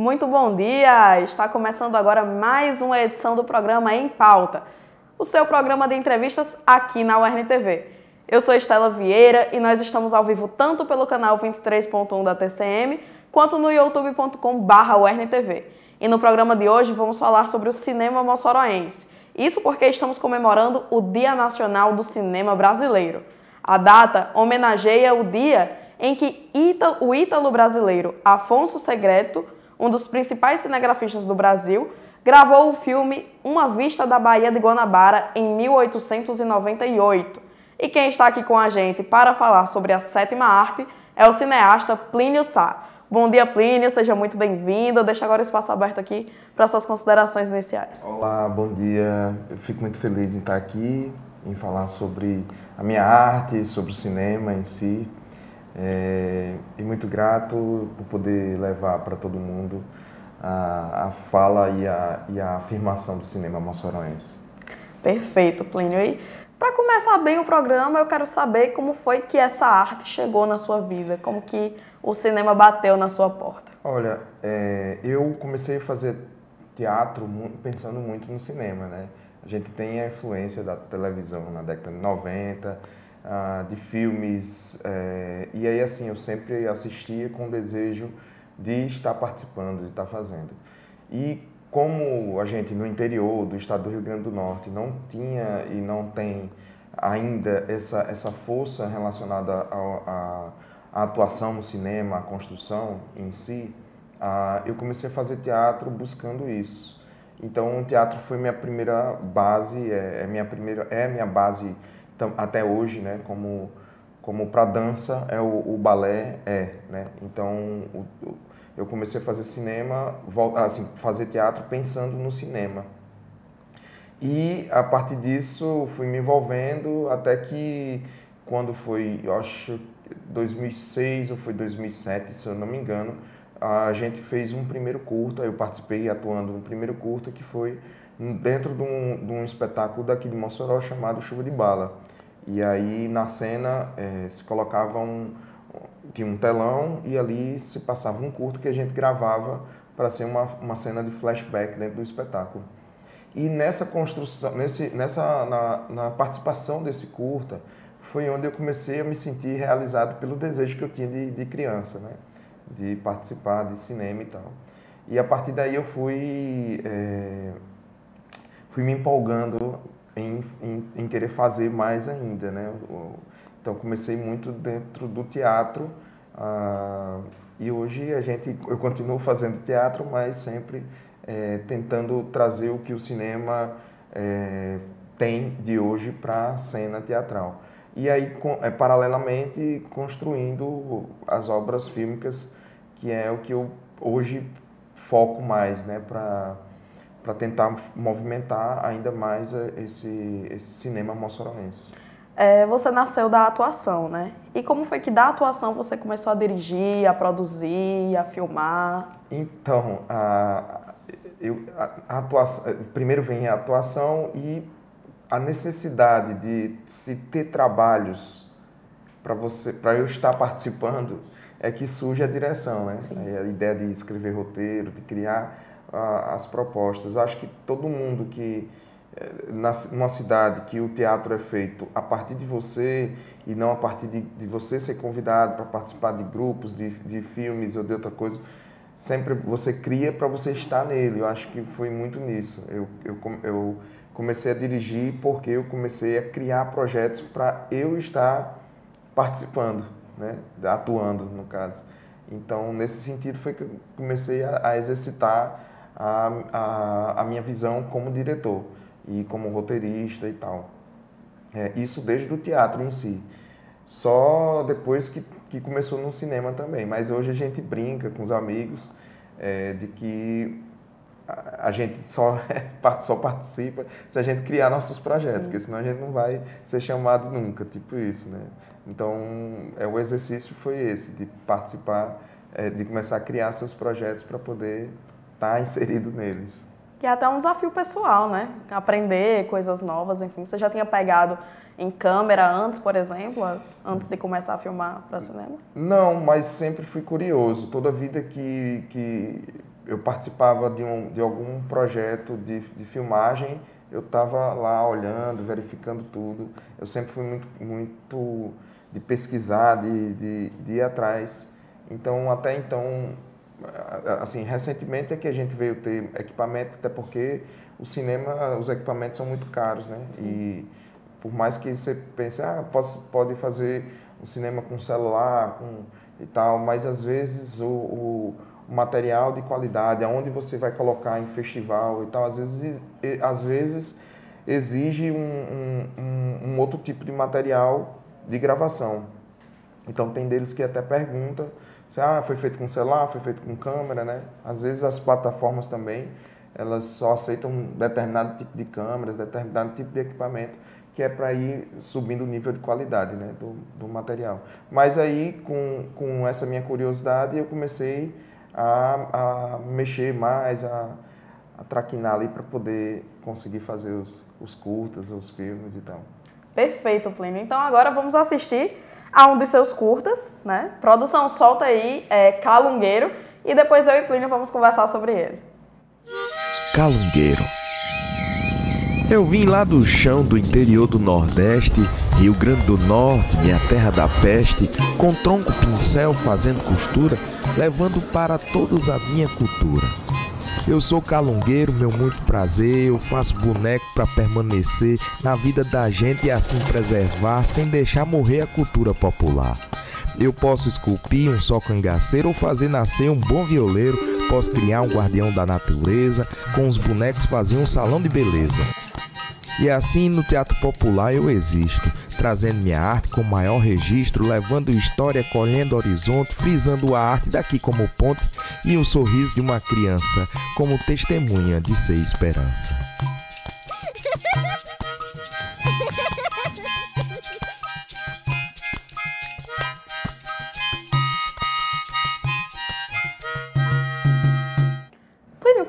Muito bom dia! Está começando agora mais uma edição do programa Em Pauta, o seu programa de entrevistas aqui na UERN TV. Eu sou Estela Vieira e nós estamos ao vivo tanto pelo canal 23.1 da TCM, quanto no youtube.com/UERN TV. E no programa de hoje vamos falar sobre o cinema moçoroense. Isso porque estamos comemorando o Dia Nacional do Cinema Brasileiro. A data homenageia o dia em que o ítalo brasileiro Afonso Segreto, um dos principais cinegrafistas do Brasil, gravou o filme Uma Vista da Baía de Guanabara em 1898. E quem está aqui com a gente para falar sobre a sétima arte é o cineasta Plínio Sá. Bom dia, Plínio, seja muito bem-vindo. Deixa agora o espaço aberto aqui para suas considerações iniciais. Olá, bom dia. Eu fico muito feliz em estar aqui, em falar sobre a minha arte, sobre o cinema em si. E muito grato por poder levar para todo mundo a fala e a afirmação do cinema moçoroense. Perfeito, Plínio. E para começar bem o programa, eu quero saber como foi que essa arte chegou na sua vida, como que o cinema bateu na sua porta. Olha, eu comecei a fazer teatro pensando muito no cinema, né? A gente tem a influência da televisão na década de 90, de filmes, e aí assim, eu sempre assistia com o desejo de estar participando, de estar fazendo. E como a gente no interior do estado do Rio Grande do Norte não tinha e não tem ainda essa força relacionada à atuação no cinema, à construção em si, eu comecei a fazer teatro buscando isso. Então o teatro foi minha primeira base, é minha base até hoje, né? Como para dança o balé né? Então eu comecei a fazer cinema, assim, fazer teatro pensando no cinema. E a partir disso fui me envolvendo até que quando foi, eu acho, 2006 ou foi 2007, se eu não me engano, a gente fez um primeiro curta, eu participei atuando no primeiro curta que foi dentro de um espetáculo daqui de Mossoró chamado Chuva de Bala. E aí na cena se colocava tinha um telão e ali se passava um curto que a gente gravava para ser uma cena de flashback dentro do espetáculo. E nessa construção, na participação desse curta, foi onde eu comecei a me sentir realizado pelo desejo que eu tinha de criança, né? De participar de cinema e tal. E a partir daí eu fui me empolgando em querer fazer mais ainda, né? Então comecei muito dentro do teatro e hoje eu continuo fazendo teatro, mas sempre tentando trazer o que o cinema tem de hoje para a cena teatral. E aí, paralelamente, construindo as obras fílmicas, que é o que eu hoje foco mais, né, para tentar movimentar ainda mais esse cinema moçoroense. Você nasceu da atuação, né? E como foi que da atuação você começou a dirigir, a produzir, a filmar? Então, primeiro vem a atuação e a necessidade de se ter trabalhos para eu estar participando é que surge a direção, né? A ideia de escrever roteiro, de criar as propostas. Eu acho que todo mundo que numa cidade que o teatro é feito a partir de você e não a partir de você ser convidado para participar de grupos, de filmes ou de outra coisa, sempre você cria para você estar nele. Eu acho que foi muito nisso. Eu comecei a dirigir porque eu comecei a criar projetos para eu estar participando, né? Atuando, no caso. Então, nesse sentido, foi que eu comecei a exercitar a minha visão como diretor e como roteirista e tal. Isso desde o teatro em si. Só depois que começou no cinema também. Mas hoje a gente brinca com os amigos de que a gente só participa se a gente criar nossos projetos, porque senão a gente não vai ser chamado nunca, tipo isso, né? Então, o exercício foi esse, de participar, de começar a criar seus projetos para poder estar inserido neles. Que é até um desafio pessoal, né? Aprender coisas novas, enfim. Você já tinha pegado em câmera antes, por exemplo, antes de começar a filmar para cinema? Não, mas sempre fui curioso. Toda a vida que eu participava de algum projeto de filmagem, eu estava lá olhando, verificando tudo. Eu sempre fui muito de pesquisar, de ir atrás. Então, até então, assim, recentemente é que a gente veio ter equipamento, até porque o cinema, os equipamentos são muito caros, né? E por mais que você pense, pode fazer um cinema com celular, e tal, mas às vezes o material de qualidade, aonde você vai colocar em festival e tal, às vezes exige um outro tipo de material de gravação. Então tem deles que até pergunta se foi feito com celular, foi feito com câmera, né? Às vezes as plataformas também, elas só aceitam um determinado tipo de câmeras, determinado tipo de equipamento, que é para ir subindo o nível de qualidade, né, do material. Mas aí, com essa minha curiosidade, eu comecei a mexer mais, a traquinar ali para poder conseguir fazer os curtas, os filmes e tal. Perfeito, Plínio. Então agora vamos assistir a um dos seus curtas, né? Produção, solta aí, Calungueiro, e depois eu e Plínio vamos conversar sobre ele. Calungueiro. Eu vim lá do chão do interior do Nordeste, Rio Grande do Norte, minha terra da peste, com tronco pincel fazendo costura, levando para todos a minha cultura. Eu sou calungueiro, meu muito prazer, eu faço boneco para permanecer na vida da gente e assim preservar, sem deixar morrer a cultura popular. Eu posso esculpir um só cangaceiro ou fazer nascer um bom violeiro, posso criar um guardião da natureza, com os bonecos fazer um salão de beleza. E assim no teatro popular eu existo, trazendo minha arte com maior registro, levando história, colhendo horizonte, frisando a arte daqui como ponte e o sorriso de uma criança como testemunha de ser esperança.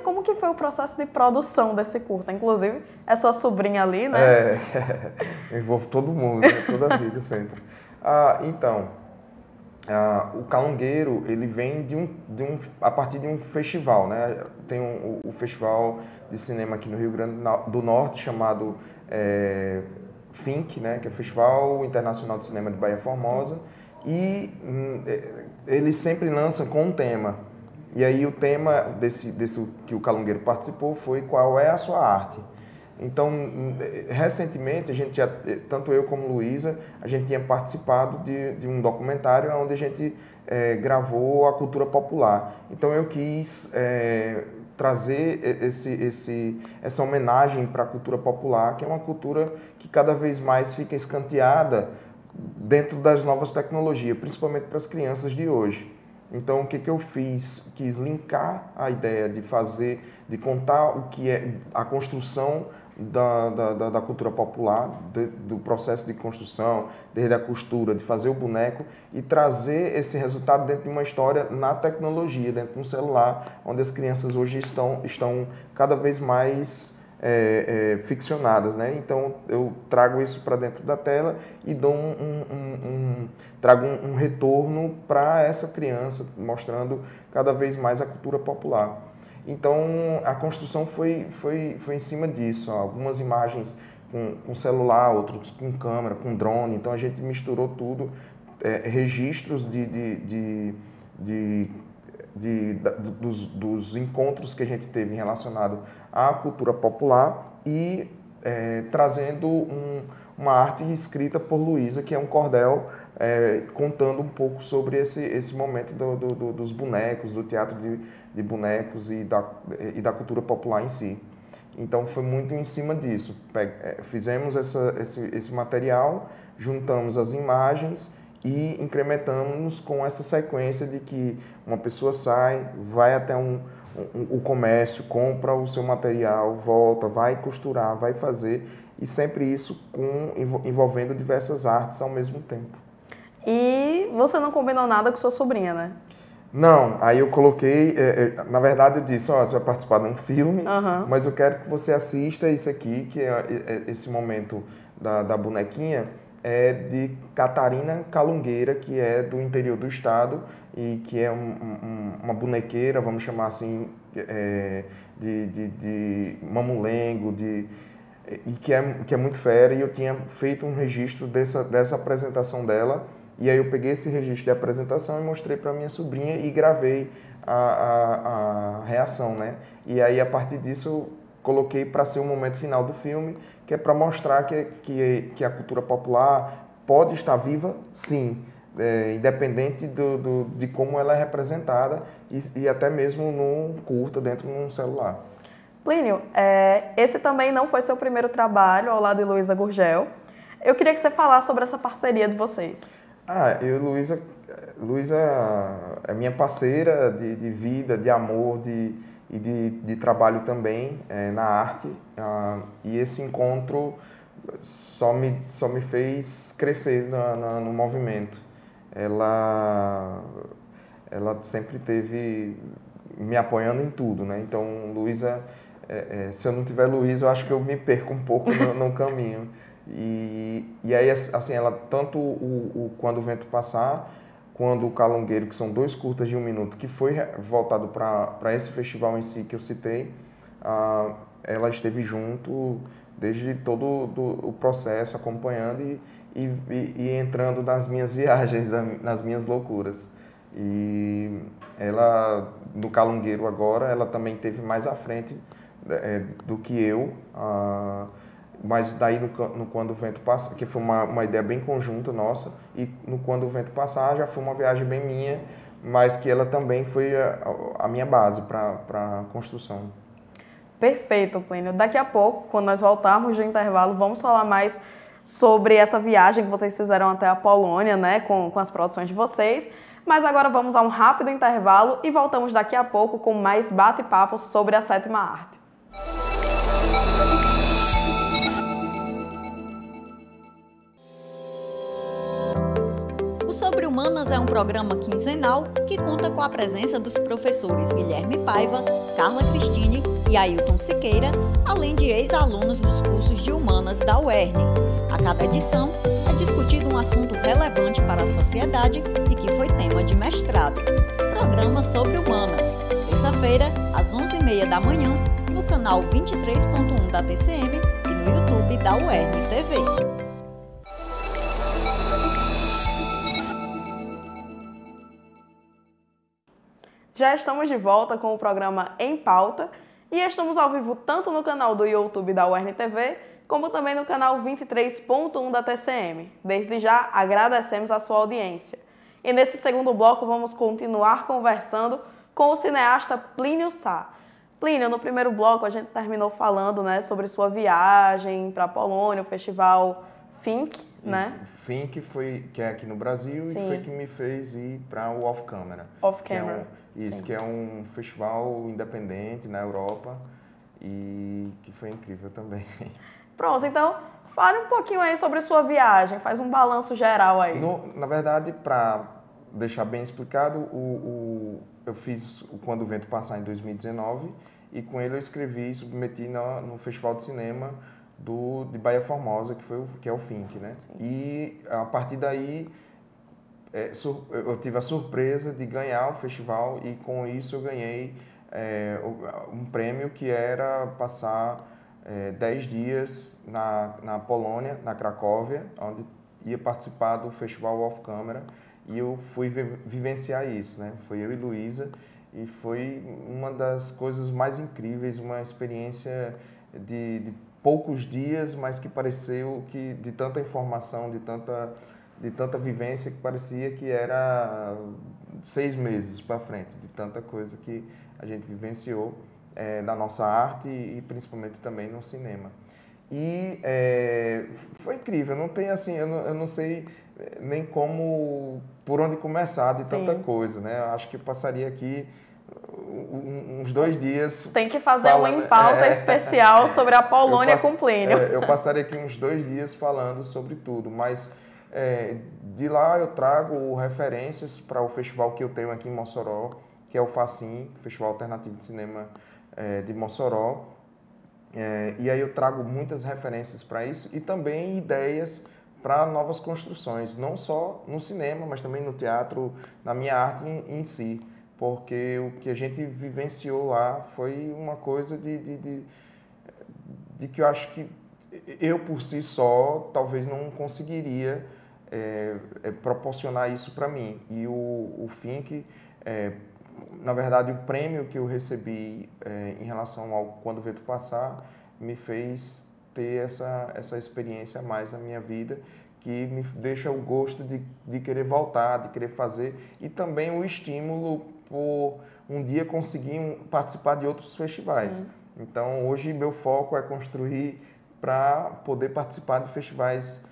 Como que foi o processo de produção desse curta? Inclusive, é sua sobrinha ali, né? Envolve todo mundo, né? Toda a vida sempre. Então, o Calungueiro, ele vem a partir de um festival, né? Tem o Festival de Cinema aqui no Rio Grande do Norte, chamado FINC, né? Que é o Festival Internacional de Cinema de Baía Formosa, e eles sempre lançam com um tema. E aí o tema desse que o Calungueiro participou foi qual é a sua arte. Então, recentemente, a gente tanto eu como Luísa, a gente tinha participado de um documentário onde a gente gravou a cultura popular. Então eu quis trazer essa homenagem para a cultura popular, que é uma cultura que cada vez mais fica escanteada dentro das novas tecnologias, principalmente para as crianças de hoje. Então, o que eu fiz? Quis linkar a ideia de contar o que é a construção da cultura popular, do processo de construção, desde a costura, de fazer o boneco, e trazer esse resultado dentro de uma história na tecnologia, dentro de um celular, onde as crianças hoje estão cada vez mais ficcionadas, né? Então eu trago isso para dentro da tela e dou trago um retorno para essa criança, mostrando cada vez mais a cultura popular. Então a construção foi em cima disso, algumas imagens com celular, outros com câmera, com drone. Então a gente misturou tudo, registros dos encontros que a gente teve relacionado à cultura popular e trazendo uma arte escrita por Luísa, que é um cordel, contando um pouco sobre esse momento dos bonecos, do teatro de bonecos e da cultura popular em si. Então foi muito em cima disso. Fizemos esse material, juntamos as imagens e incrementamos com essa sequência de que uma pessoa sai, vai até o comércio, compra o seu material, volta, vai costurar, vai fazer, e sempre isso envolvendo diversas artes ao mesmo tempo. E você não combinou nada com sua sobrinha, né? Não, aí eu coloquei, na verdade eu disse, você vai participar de um filme, mas eu quero que você assista isso aqui, que é esse momento da bonequinha, é de Catarina Calungueira, que é do interior do estado e que é uma bonequeira, vamos chamar assim, de Mamulengo, e que é muito fera, e eu tinha feito um registro dessa apresentação dela, e aí eu peguei esse registro de apresentação e mostrei para minha sobrinha e gravei a reação, né? E aí, a partir disso, eu coloquei para ser o momento final do filme, que é para mostrar que a cultura popular pode estar viva, sim, independente de como ela é representada e até mesmo num curta, dentro de um celular. Plínio, esse também não foi seu primeiro trabalho ao lado de Luísa Gurgel. Eu queria que você falasse sobre essa parceria de vocês. Eu e Luísa é minha parceira de vida, de amor e de trabalho também na arte. E esse encontro só me fez crescer no movimento. Ela sempre esteve me apoiando em tudo, né? Então, Luísa, se eu não tiver Luísa, eu acho que eu me perco um pouco no caminho. E aí, assim, ela tanto o Quando o Vento Passar, quando o Calungueiro, que são 2 curtas de 1 minuto, que foi voltado para esse festival em si que eu citei, ela esteve junto desde todo o processo, acompanhando e entrando nas minhas viagens, nas minhas loucuras. E ela, no Calungueiro agora, ela também esteve mais à frente do que eu, mas daí no Quando o Vento Passar, que foi uma ideia bem conjunta nossa, e no Quando o Vento Passar já foi uma viagem bem minha, mas que ela também foi a minha base para a construção. Perfeito, Plínio. Daqui a pouco, quando nós voltarmos do intervalo, vamos falar mais sobre essa viagem que vocês fizeram até a Polônia, né, com as produções de vocês. Mas agora vamos a um rápido intervalo e voltamos daqui a pouco com mais bate-papo sobre a 7ª arte. O Sobre Humanas é um programa quinzenal que conta com a presença dos professores Guilherme Paiva, Carla Cristine e Ailton Siqueira, além de ex-alunos dos cursos de Humanas da UERN. A cada edição é discutido um assunto relevante para a sociedade e que foi tema de mestrado. Programa Sobre Humanas, terça-feira, às 11h30 da manhã, no canal 23.1 da TCM e no YouTube da UERN TV. Já estamos de volta com o programa Em Pauta e estamos ao vivo tanto no canal do YouTube da UERN TV, como também no canal 23.1 da TCM. Desde já, agradecemos a sua audiência. E nesse segundo bloco, vamos continuar conversando com o cineasta Plínio Sá. Plínio, no primeiro bloco, a gente terminou falando, né, sobre sua viagem para a Polônia, o festival Fink, né? Fink que é aqui no Brasil. Sim. E foi que me fez ir para o Off Camera. Off Camera. Que é um festival independente na Europa e que foi incrível também. Pronto, então fale um pouquinho aí sobre sua viagem, faz um balanço geral aí. Na verdade, para deixar bem explicado, eu fiz o Quando o Vento Passar em 2019 e com ele eu escrevi e submeti no Festival de Cinema de Bahia Formosa, que é o Fink, né? Sim. E a partir daí eu tive a surpresa de ganhar o festival e com isso eu ganhei um prêmio que era passar 10 dias na Polônia, na Cracóvia, onde ia participar do Festival Off Camera e eu fui vivenciar isso, né? Foi eu e Luísa e foi uma das coisas mais incríveis, uma experiência de poucos dias, mas que pareceu que de tanta informação, de tanta vivência que parecia que era 6 meses para frente, de tanta coisa que a gente vivenciou da nossa arte e principalmente também no cinema. E foi incrível, não tem assim, eu não sei nem por onde começar de tanta coisa, né? Eu acho que eu passaria aqui uns 2 dias... Tem que fazer uma Em Pauta especial sobre a Polônia com Plínio. Eu passaria aqui uns 2 dias falando sobre tudo, mas de lá eu trago referências para o festival que eu tenho aqui em Mossoró, que é o FACIM, Festival Alternativo de Cinema de Mossoró. E aí eu trago muitas referências para isso e também ideias para novas construções, não só no cinema, mas também no teatro, na minha arte em si. porque o que a gente vivenciou lá foi uma coisa de que eu acho que eu, por si só, talvez não conseguiria proporcionar isso para mim. E o Fink, na verdade, o prêmio que eu recebi em relação ao Quando o Vento Passar, me fez ter essa experiência a mais na minha vida, que me deixa o gosto de querer voltar, de querer fazer, e também o estímulo por um dia conseguir participar de outros festivais. Sim. Então, hoje, meu foco é construir para poder participar de festivais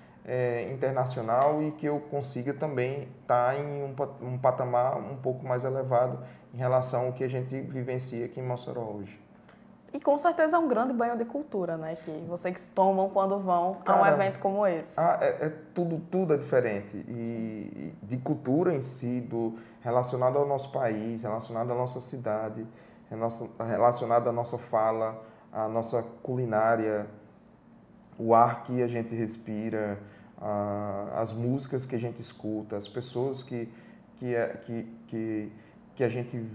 internacional e que eu consiga também estar em um patamar um pouco mais elevado em relação ao que a gente vivencia aqui em Mossoró hoje. E com certeza é um grande banho de cultura, né? Que vocês tomam quando vão a um evento como esse. Tudo é diferente. E de cultura em si, relacionado ao nosso país, relacionado à nossa cidade, relacionado à nossa fala, à nossa culinária, o ar que a gente respira, as músicas que a gente escuta, as pessoas que a gente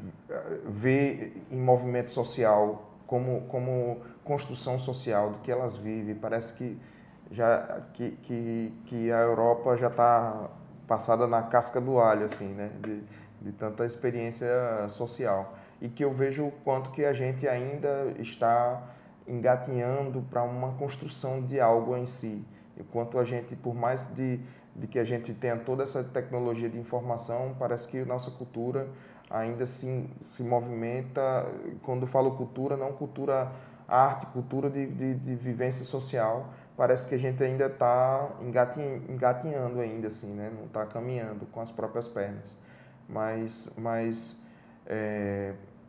vê em movimento social, como construção social do que elas vivem. Parece que a Europa já está passada na casca do alho, assim, né? De tanta experiência social. E que eu vejo o quanto que a gente ainda está engatinhando para uma construção de algo em si. E quanto a gente, por mais de que a gente tenha toda essa tecnologia de informação, parece que a nossa cultura ainda se movimenta. Quando eu falo cultura, não cultura arte, cultura de vivência social, parece que a gente ainda está engatinhando ainda, assim, né? Não está caminhando com as próprias pernas. Mas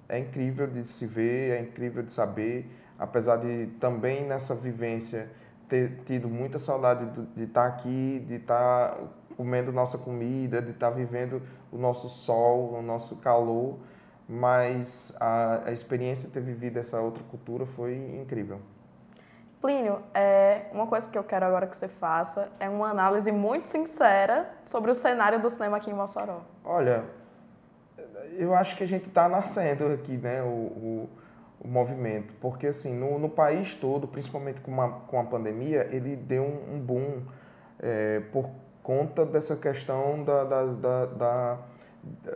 é incrível de se ver, é incrível de saber, apesar de também nessa vivência ter tido muita saudade de estar aqui, de estar comendo nossa comida, de estar vivendo o nosso sol, o nosso calor, mas a experiência de ter vivido essa outra cultura foi incrível. Plínio, uma coisa que eu quero agora que você faça é uma análise muito sincera sobre o cenário do cinema aqui em Mossoró. Olha, eu acho que a gente está nascendo aqui, né, o movimento, porque assim, no país todo, principalmente com a pandemia, ele deu um boom por conta dessa questão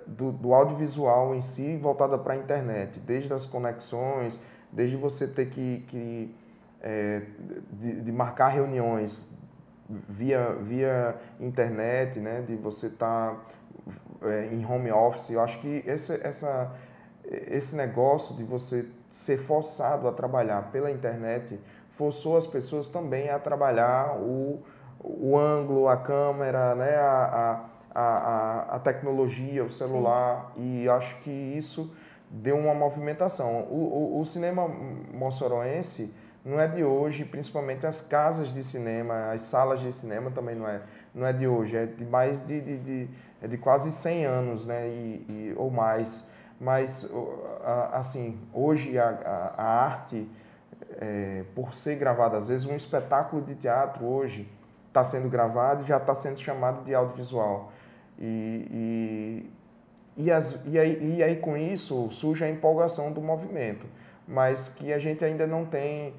do audiovisual em si voltada para a internet, desde as conexões, desde você ter que marcar reuniões via internet, né, de você estar em home office. Eu acho que esse negócio de você ser forçado a trabalhar pela internet forçou as pessoas também a trabalhar o ângulo, a câmera, né, a tecnologia, o celular. Sim. E acho que isso deu uma movimentação. O cinema moçoroense não é de hoje, principalmente as casas de cinema, as salas de cinema também não é de hoje, é de mais de quase 100 anos, né, ou mais. Mas, assim, hoje a arte, por ser gravada, às vezes um espetáculo de teatro hoje está sendo gravado e já está sendo chamado de audiovisual. E aí com isso surge a empolgação do movimento, mas que a gente ainda não tem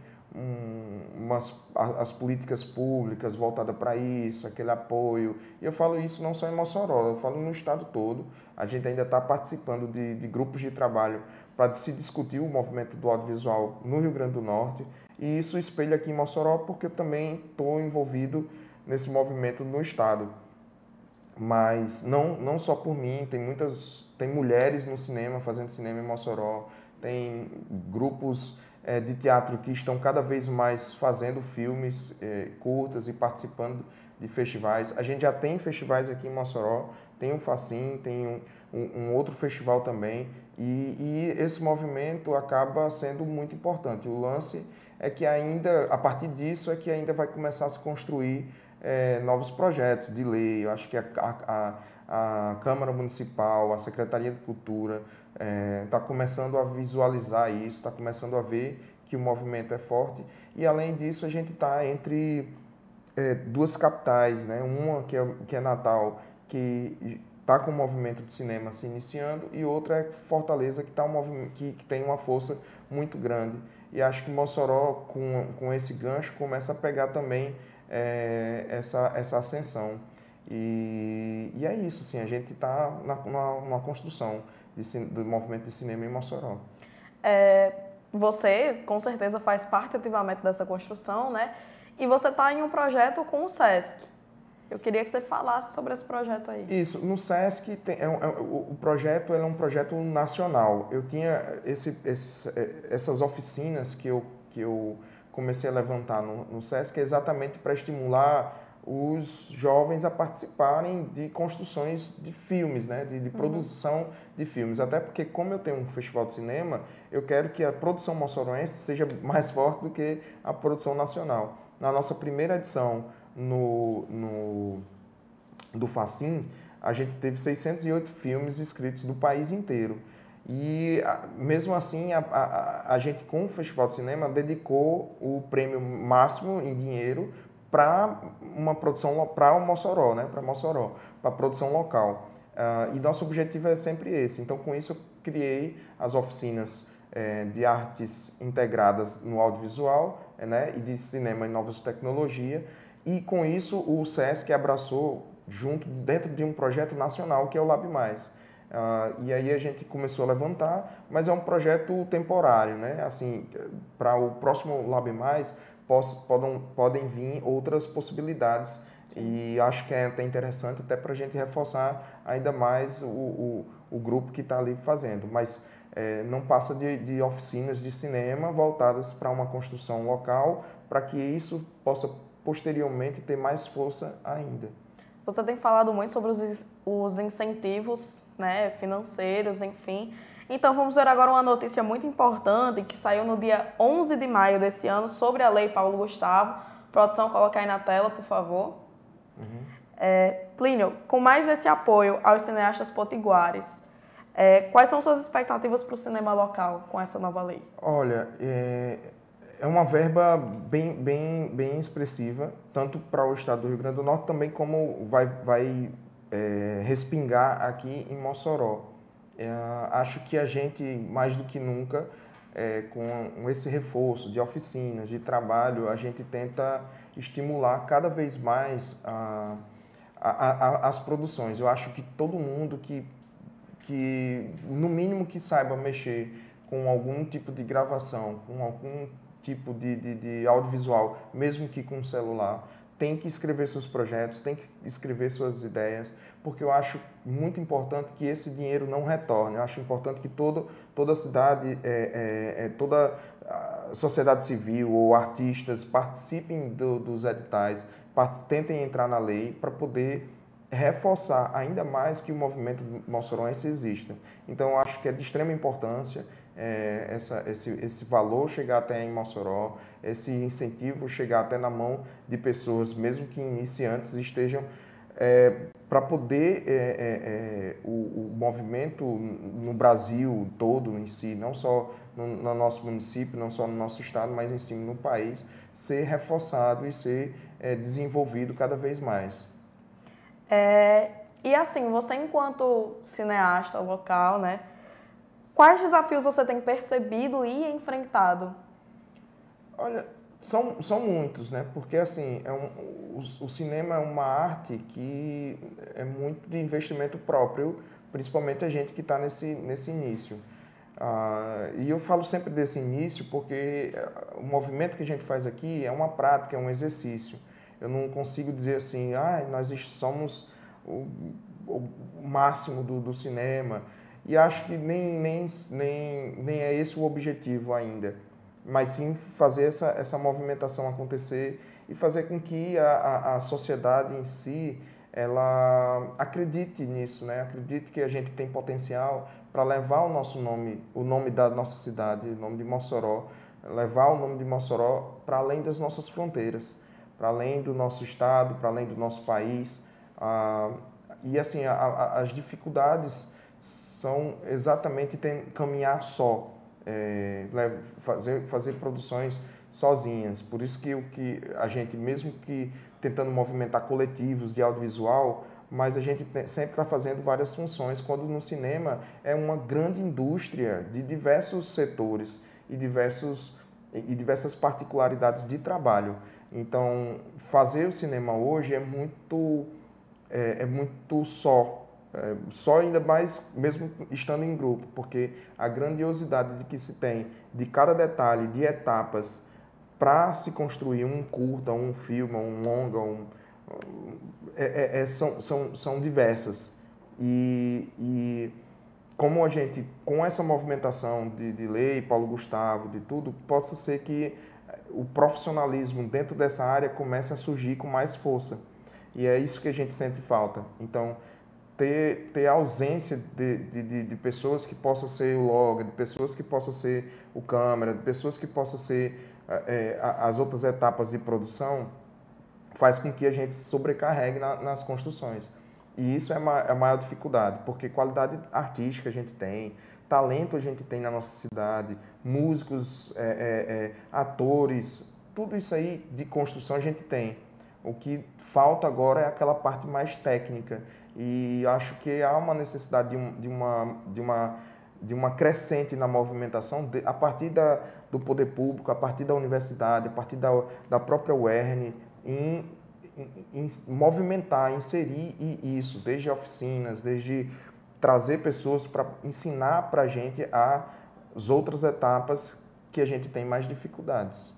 as políticas públicas voltadas para isso, aquele apoio. E eu falo isso não só em Mossoró, eu falo no estado todo. A gente ainda está participando de grupos de trabalho para se discutir o movimento do audiovisual no Rio Grande do Norte. E isso espelha aqui em Mossoró, porque eu também estou envolvido nesse movimento no estado. Mas não só por mim, tem mulheres no cinema, fazendo cinema em Mossoró, tem grupos de teatro que estão cada vez mais fazendo filmes curtas e participando de festivais. A gente já tem festivais aqui em Mossoró, tem o Facim, tem um outro festival também, e esse movimento acaba sendo muito importante. O lance é que ainda, a partir disso, é que ainda vai começar a se construir novos projetos de lei. Eu acho que a Câmara Municipal, a Secretaria de Cultura está começando a visualizar isso, está começando a ver que o movimento é forte. E, além disso, a gente está entre duas capitais, né? Uma que é Natal, que está com o movimento de cinema se iniciando, e outra é Fortaleza, que tem uma força muito grande. E acho que Mossoró, com esse gancho, começa a pegar também essa ascensão. E é isso, assim, a gente está na construção do movimento de cinema em Mossoró. Você, com certeza, faz parte ativamente dessa construção, né? E você está em um projeto com o SESC. Eu queria que você falasse sobre esse projeto aí. Isso, no SESC, o projeto é um projeto nacional. Eu tinha essas oficinas que eu comecei a levantar no SESC exatamente para estimular os jovens a participarem de construções de filmes, né? de produção de filmes. Até porque, como eu tenho um festival de cinema, eu quero que a produção moçoroense seja mais forte do que a produção nacional. Na nossa primeira edição do Facim, a gente teve 608 filmes inscritos do país inteiro. E, mesmo assim, a gente, com o Festival de Cinema, dedicou o prêmio máximo em dinheiro para uma produção, para o Mossoró, né? Para Mossoró, para a produção local. E nosso objetivo é sempre esse. Então, com isso, eu criei as oficinas de artes integradas no audiovisual, né? E de cinema e novas tecnologias. E, com isso, o SESC abraçou dentro de um projeto nacional, que é o Lab Mais. E aí a gente começou a levantar, mas é um projeto temporário, né? Assim, para o próximo Lab Mais, podem vir outras possibilidades. E acho que é até interessante, até para a gente reforçar ainda mais o grupo que está ali fazendo. Mas não passa de oficinas de cinema voltadas para uma construção local, para que isso possa posteriormente ter mais força ainda. Você tem falado muito sobre os incentivos, né, financeiros, enfim. Então, vamos ver agora uma notícia muito importante que saiu no dia 11 de maio desse ano sobre a Lei Paulo Gustavo. Produção, coloca aí na tela, por favor. Plínio, com mais esse apoio aos cineastas potiguares, quais são suas expectativas para o cinema local com essa nova lei? Olha, é uma verba bem expressiva, tanto para o estado do Rio Grande do Norte, também como vai respingar aqui em Mossoró. Acho que a gente, mais do que nunca, com esse reforço de oficinas, de trabalho, a gente tenta estimular cada vez mais as produções. Eu acho que todo mundo que, no mínimo, que saiba mexer com algum tipo de gravação, com algum tipo de audiovisual, mesmo que com celular, tem que escrever seus projetos, tem que escrever suas ideias, porque eu acho muito importante que esse dinheiro não retorne. Eu acho importante que toda a cidade, toda a sociedade civil ou artistas participem dos editais, tentem entrar na lei para poder reforçar ainda mais que o movimento moçoroense exista. Então, eu acho que é de extrema importância esse valor chegar até em Mossoró, esse incentivo chegar até na mão de pessoas, mesmo que iniciantes, estejam para poder o movimento no Brasil todo em si, não só no nosso município, não só no nosso estado, mas em si no país, ser reforçado e ser desenvolvido cada vez mais. E assim, você enquanto cineasta local, né? Quais desafios você tem percebido e enfrentado? Olha, são muitos, né? Porque assim, o cinema é uma arte que é muito de investimento próprio, principalmente a gente que está nesse início. E eu falo sempre desse início porque o movimento que a gente faz aqui é uma prática, é um exercício. Eu não consigo dizer assim, nós somos o máximo do cinema. E acho que nem é esse o objetivo ainda, mas sim fazer essa movimentação acontecer e fazer com que a sociedade em si ela acredite nisso, né? Acredite que a gente tem potencial para levar o nosso nome, o nome da nossa cidade, o nome de Mossoró, levar o nome de Mossoró para além das nossas fronteiras, para além do nosso estado, para além do nosso país. E assim, as dificuldades são exatamente caminhar só, fazer produções sozinhas. Por isso que a gente, mesmo que tentando movimentar coletivos de audiovisual, mas a gente sempre está fazendo várias funções, quando no cinema é uma grande indústria de diversos setores e diversas particularidades de trabalho. Então, fazer o cinema hoje é muito só ainda mais mesmo estando em grupo, porque a grandiosidade de que se tem de cada detalhe, de etapas, para se construir um curta, um filme, um longa, são diversas. E como a gente, com essa movimentação de lei, Paulo Gustavo, de tudo, possa ser que o profissionalismo dentro dessa área comece a surgir com mais força. E é isso que a gente sente falta. Então, ter a ausência de pessoas que possam ser o log, de pessoas que possam ser o câmera, de pessoas que possam ser as outras etapas de produção, faz com que a gente se sobrecarregue nas construções. E isso é a maior dificuldade, porque qualidade artística a gente tem, talento a gente tem na nossa cidade, músicos, atores, tudo isso aí de construção a gente tem. O que falta agora é aquela parte mais técnica. E acho que há uma necessidade de uma crescente na movimentação a partir do poder público, a partir da universidade, a partir da própria UERN, em movimentar, inserir isso, desde oficinas, desde trazer pessoas para ensinar para a gente as outras etapas que a gente tem mais dificuldades.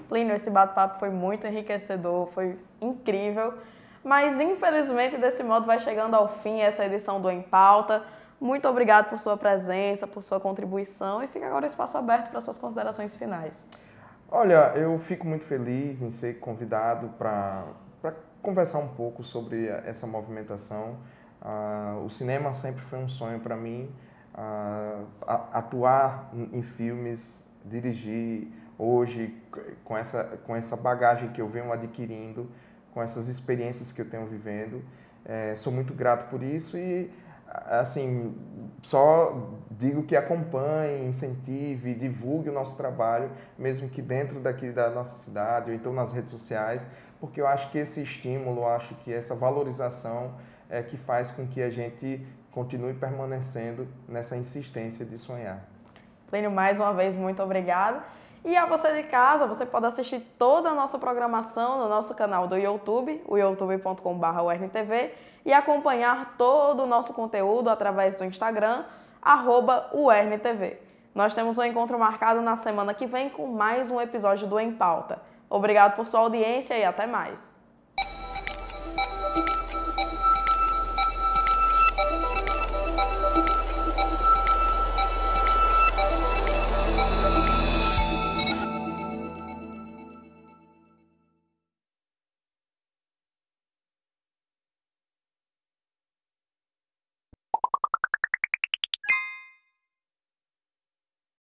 Plínio, esse bate-papo foi muito enriquecedor, foi incrível, mas infelizmente desse modo vai chegando ao fim essa edição do Em Pauta. Muito obrigado por sua presença, por sua contribuição e fica agora o espaço aberto para suas considerações finais. Olha, eu fico muito feliz em ser convidado para conversar um pouco sobre essa movimentação. O cinema sempre foi um sonho para mim, atuar em filmes, dirigir. Hoje, com essa bagagem que eu venho adquirindo, com essas experiências que eu tenho vivendo, sou muito grato por isso e, assim, só digo que acompanhe, incentive, divulgue o nosso trabalho, mesmo que dentro daqui da nossa cidade ou então nas redes sociais, porque eu acho que esse estímulo, eu acho que essa valorização é que faz com que a gente continue permanecendo nessa insistência de sonhar. Plínio, mais uma vez, muito obrigado. E a você de casa, você pode assistir toda a nossa programação no nosso canal do YouTube, o youtube.com/UERNTV, e acompanhar todo o nosso conteúdo através do Instagram, @UERNTV. Nós temos um encontro marcado na semana que vem com mais um episódio do Em Pauta. Obrigado por sua audiência e até mais.